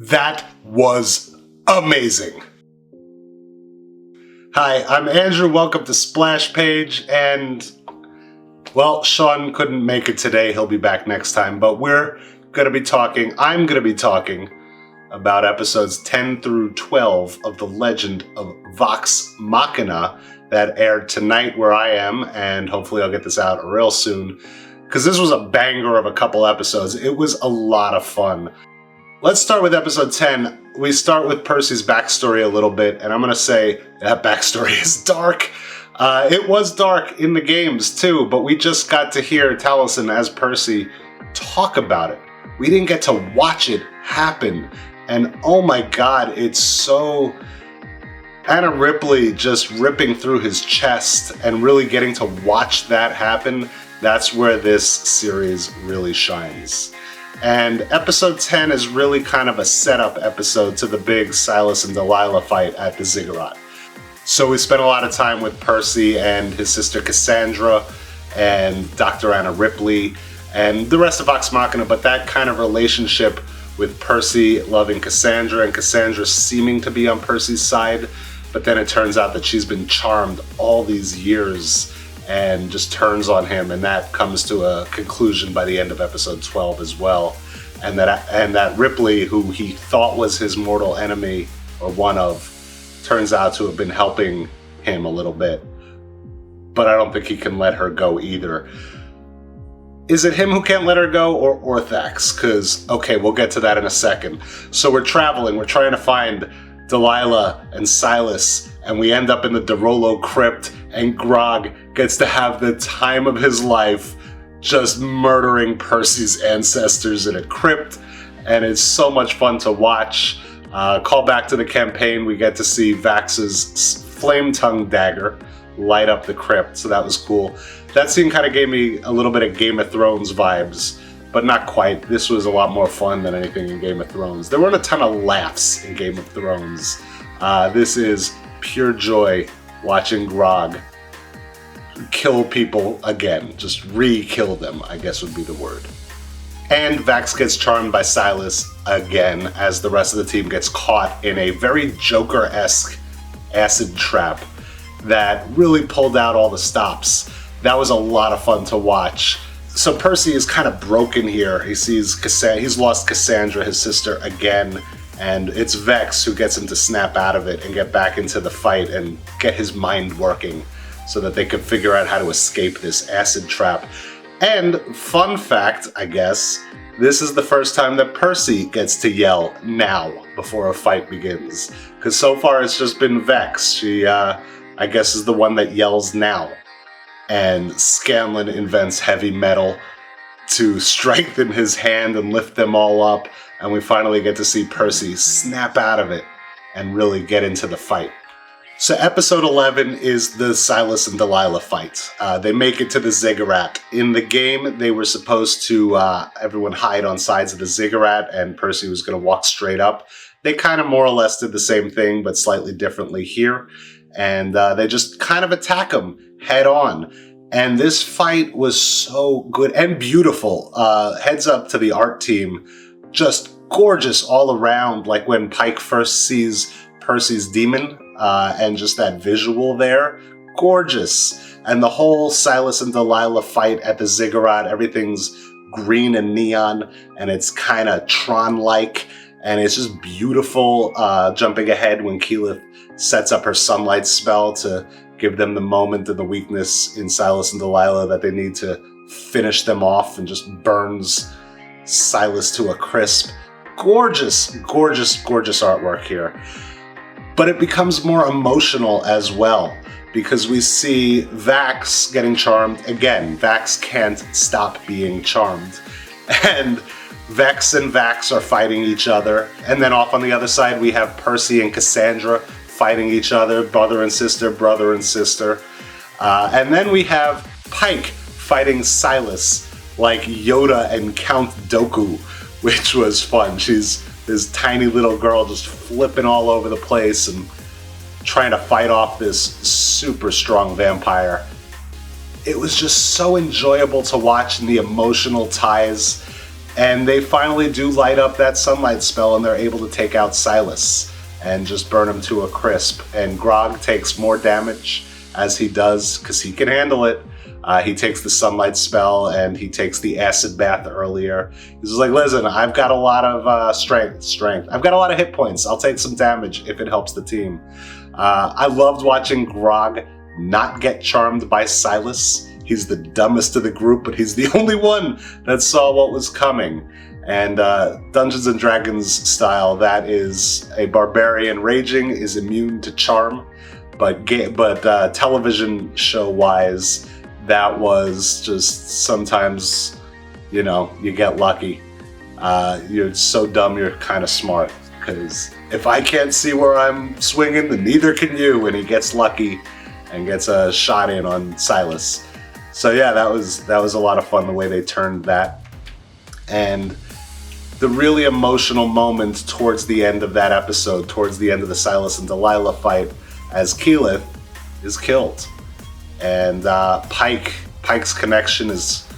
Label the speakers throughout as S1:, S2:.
S1: That was amazing. Hi, I'm Andrew. Welcome to Splash Page, and well, Sean couldn't make it today. He'll be back next time, but I'm going to be talking about episodes 10 through 12 of the Legend of Vox Machina that aired tonight where I am, and hopefully I'll get this out real soon, because this was a banger of a couple episodes. It was a lot of fun. Let's start with episode 10. We start with Percy's backstory a little bit, and I'm going to say that backstory is dark. It was dark in the games too, but we just got to hear Taliesin as Percy talk about it. We didn't get to watch it happen, and oh my god, it's so... Anna Ripley just ripping through his chest and really getting to watch that happen, that's where this series really shines. And episode 10 is really kind of a setup episode to the big Silas and Delilah fight at the Ziggurat. So we spent a lot of time with Percy and his sister Cassandra and Dr. Anna Ripley and the rest of Vox Machina, but that kind of relationship with Percy loving Cassandra and Cassandra seeming to be on Percy's side, but then it turns out that she's been charmed all these years and just turns on him, and that comes to a conclusion by the end of episode 12 as well. And that Ripley, who he thought was his mortal enemy, or one of, turns out to have been helping him a little bit. But I don't think he can let her go either. Is it him who can't let her go, or Orthax? Because, okay, we'll get to that in a second. So we're traveling, we're trying to find Delilah and Silas, and we end up in the Derolo crypt, and Grog gets to have the time of his life just murdering Percy's ancestors in a crypt, and it's so much fun to watch. Call back to the campaign, we get to see Vax's flame-tongue dagger light up the crypt, so that was cool. That scene kind of gave me a little bit of Game of Thrones vibes, but not quite. This was a lot more fun than anything in Game of Thrones. There weren't a ton of laughs in Game of Thrones. This is pure joy watching Grog kill people again. Just re-kill them, I guess would be the word. And Vax gets charmed by Silas again as the rest of the team gets caught in a very Joker-esque acid trap that really pulled out all the stops. That was a lot of fun to watch. So Percy is kind of broken here. He sees he's lost Cassandra, his sister, again, and it's Vex who gets him to snap out of it and get back into the fight and get his mind working so that they can figure out how to escape this acid trap. And fun fact, I guess, this is the first time that Percy gets to yell now before a fight begins. Because so far it's just been Vex. She, I guess, is the one that yells now. And Scanlan invents heavy metal to strengthen his hand and lift them all up, and we finally get to see Percy snap out of it and really get into the fight. So episode 11 is the Silas and Delilah fight. They make it to the Ziggurat. In the game, they were supposed to, everyone hide on sides of the Ziggurat, and Percy was going to walk straight up. They kind of more or less did the same thing, but slightly differently here. And they just kind of attack him head on. And this fight was so good and beautiful. Heads up to the art team. Just gorgeous all around, like when Pike first sees Percy's demon, and just that visual there. Gorgeous. And the whole Silas and Delilah fight at the Ziggurat, everything's green and neon, and it's kind of Tron-like, and it's just beautiful. Jumping ahead when Keyleth sets up her sunlight spell to give them the moment and the weakness in Silas and Delilah that they need to finish them off, and just burns Silas to a crisp. Gorgeous, gorgeous, gorgeous artwork here. But it becomes more emotional as well, because we see Vax getting charmed again. Vax can't stop being charmed. And Vex and Vax are fighting each other. And then off on the other side, we have Percy and Cassandra fighting each other, brother and sister, brother and sister. And then we have Pike fighting Silas like Yoda and Count Dooku, which was fun. She's this tiny little girl just flipping all over the place and trying to fight off this super strong vampire. It was just so enjoyable to watch, and the emotional ties And they finally do light up that sunlight spell, and they're able to take out Silas and just burn him to a crisp. And Grog takes more damage, as he does, because he can handle it. He takes the sunlight spell, and he takes the acid bath earlier. He's like, listen, I've got a lot of strength. I've got a lot of hit points. I'll take some damage if it helps the team. I loved watching Grog not get charmed by Silas. He's the dumbest of the group, but he's the only one that saw what was coming. And Dungeons & Dragons style, that is a barbarian raging is immune to charm. But television show-wise, that was just sometimes, you get lucky. You're so dumb, you're kind of smart. Because if I can't see where I'm swinging, then neither can you. And he gets lucky and gets a shot in on Silas. So yeah, that was a lot of fun the way they turned that. And the really emotional moment towards the end of that episode, towards the end of the Silas and Delilah fight, as Keyleth is killed. And Pike's connection is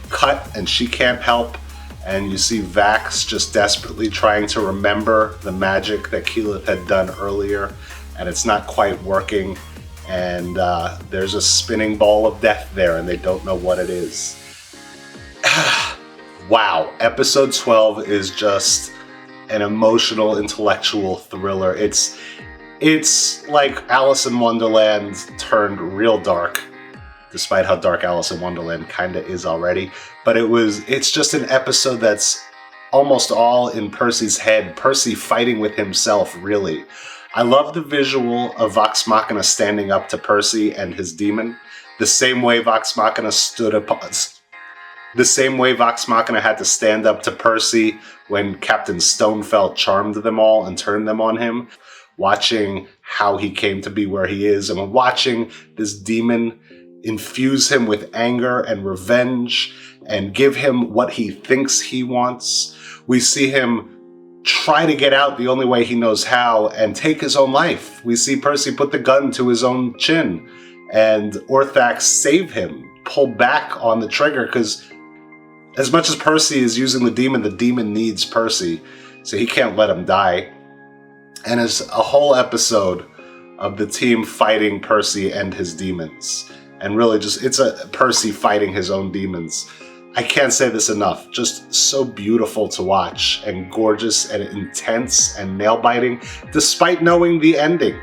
S1: cut and she can't help. And you see Vax just desperately trying to remember the magic that Keyleth had done earlier, and it's not quite working. And there's a spinning ball of death there, and they don't know what it is. Wow, episode 12 is just an emotional, intellectual thriller. It's like Alice in Wonderland turned real dark, despite how dark Alice in Wonderland kinda is already. But it's just an episode that's almost all in Percy's head. Percy fighting with himself, really. I love the visual of Vox Machina standing up to Percy and his demon, the same way Vox Machina had to stand up to Percy when Captain Stonefelt charmed them all and turned them on him. Watching how he came to be where he is, and watching this demon infuse him with anger and revenge and give him what he thinks he wants. We see him try to get out the only way he knows how and take his own life. We see Percy put the gun to his own chin and Orthax save him, pull back on the trigger, because as much as Percy is using the demon needs Percy, so he can't let him die. And it's a whole episode of the team fighting Percy and his demons. And really it's a Percy fighting his own demons. I can't say this enough. Just so beautiful to watch, and gorgeous and intense and nail-biting, despite knowing the ending.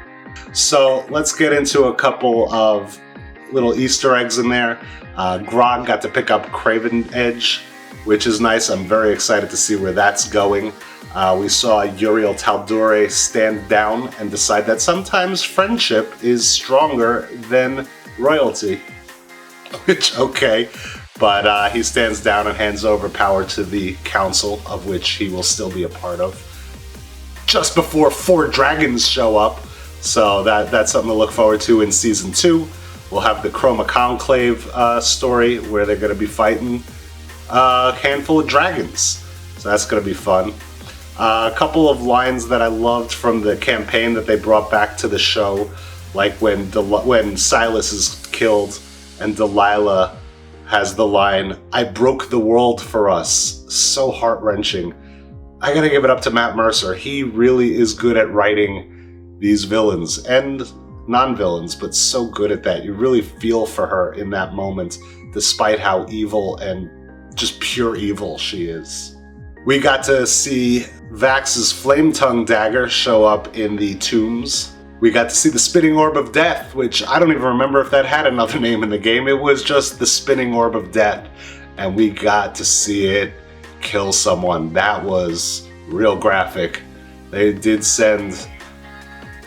S1: So let's get into a couple of little Easter eggs in there. Grog got to pick up Craven Edge, which is nice. I'm very excited to see where that's going. We saw Uriel Taldure stand down and decide that sometimes friendship is stronger than royalty. Which, okay. But he stands down and hands over power to the council, of which he will still be a part of, just before 4 dragons show up. So that's something to look forward to in Season 2. We'll have the Chroma Conclave story, where they're going to be fighting a handful of dragons. So that's going to be fun. A couple of lines that I loved from the campaign that they brought back to the show, like when Silas is killed and Delilah has the line, "I broke the world for us." So heart-wrenching. I gotta give it up to Matt Mercer. He really is good at writing these villains, and non-villains, but so good at that. You really feel for her in that moment, despite how evil and just pure evil she is. We got to see Vax's Flame Tongue dagger show up in the tombs. We got to see the Spinning Orb of Death, which I don't even remember if that had another name in the game. It was just the Spinning Orb of Death, and we got to see it kill someone. That was real graphic. They did send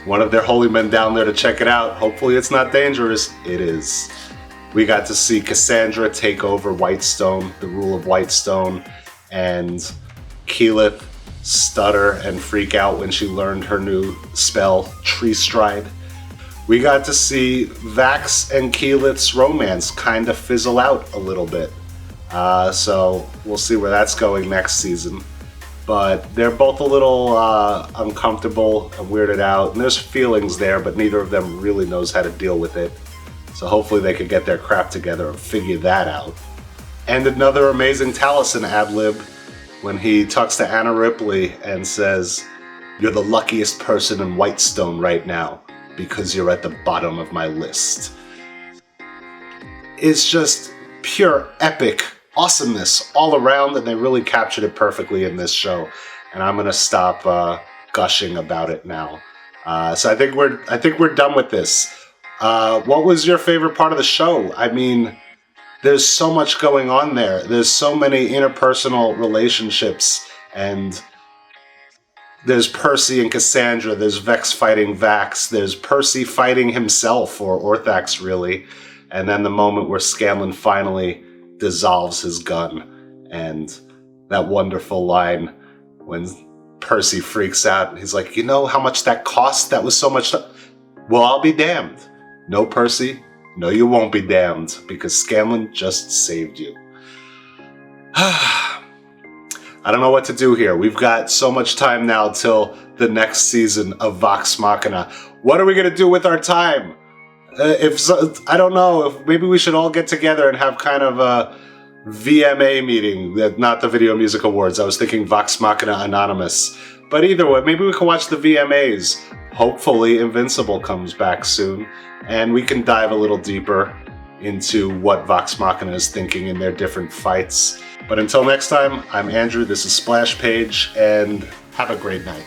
S1: one of their holy men down there to check it out. Hopefully it's not dangerous. It is. We got to see Cassandra take over Whitestone, the rule of Whitestone, and Keyleth stutter and freak out when she learned her new spell, Tree Stride. We got to see Vax and Keyleth's romance kind of fizzle out a little bit. So we'll see where that's going next season. But they're both a little uncomfortable and weirded out, and there's feelings there, but neither of them really knows how to deal with it. So hopefully they could get their crap together and figure that out. And another amazing Taliesin ad-lib when he talks to Anna Ripley and says, "You're the luckiest person in Whitestone right now because you're at the bottom of my list." It's just pure epic awesomeness all around, and they really captured it perfectly in this show. And I'm gonna stop gushing about it now. So I think we're done with this. What was your favorite part of the show? I mean, there's so much going on there. There's so many interpersonal relationships, and there's Percy and Cassandra, there's Vex fighting Vax, there's Percy fighting himself, or Orthax really, and then the moment where Scanlan finally dissolves his gun, and that wonderful line when Percy freaks out, and he's like, "You know how much that cost? That was so much Well, I'll be damned. No, Percy, no, you won't be damned, because Scanlan just saved you." I don't know what to do here. We've got so much time now till the next season of Vox Machina. What are we going to do with our time? I don't know. If maybe we should all get together and have kind of a VMA meeting, not the Video Music Awards. I was thinking Vox Machina Anonymous. But either way, maybe we can watch the VMAs. Hopefully Invincible comes back soon, and we can dive a little deeper into what Vox Machina is thinking in their different fights. But until next time, I'm Andrew, this is Splash Page, and have a great night.